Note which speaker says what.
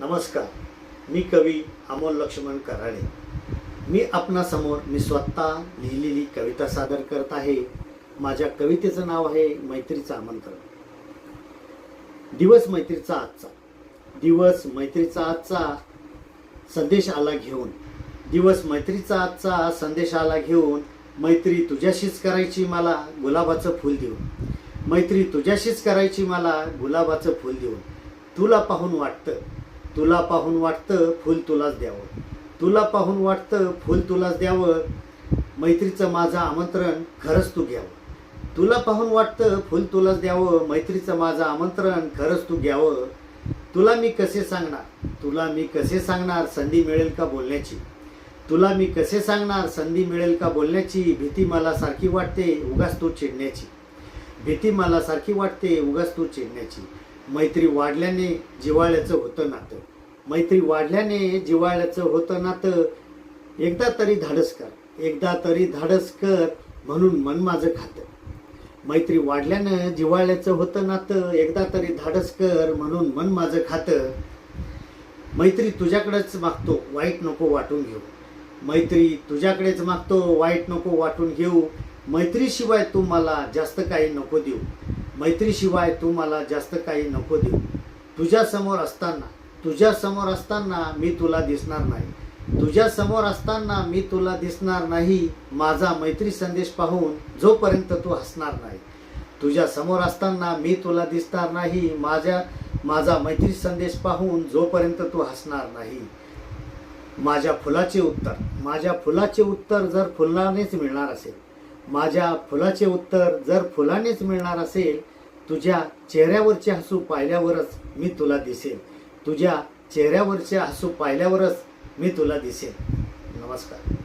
Speaker 1: नमस्कार. मी कवी अमोल लक्ष्मण कराळे. मी स्वतः लिहिलेली कविता सादर करत आहे. माझ्या कवितेचं नाव आहे मैत्रीचं आमंत्रण. दिवस मैत्रीचा आजचा संदेश आला घेऊन मैत्री तुझ्याशीच करायची मला गुलाबाचं फूल देऊन. तुला पाहून वाटतं फूल तुलाच द्यावं. मैत्रीचं माझं आमंत्रण खरंच तू घ्यावं. तुला मी कसे सांगणार संधी मिळेल का बोलण्याची. भीती मला सारखी वाटते उगाच तू चिडण्याची. मैत्री वाढल्याने जिव्हाळ्याचं होतं नातं. एकदा तरी धाडस कर म्हणून मन माझं खातं. मैत्री वाढल्यानं जिव्हाळ्याचं होतं नातं. एकदा तरी धाडस कर म्हणून मन माझं खातं. मैत्री तुझ्याकडेच मागतो वाईट नको वाटून घेऊ. मैत्रीशिवाय तू मला जास्त काही नको देऊ. तुझ्या समोर असताना मी तुला दिसणार नाही. माझा मैत्री संदेश पाहून जोपर्यंत तू हसणार नाही. माझा मैत्री संदेश पाहून जोपर्यंत तू हसणार नाही. माझ्या फुलाचे उत्तर जर फुलानेच मिळणार असेल. तुझ्या चेहऱ्यावरचे हसू पाहिल्यावरच मी तुला दिसेन. नमस्कार.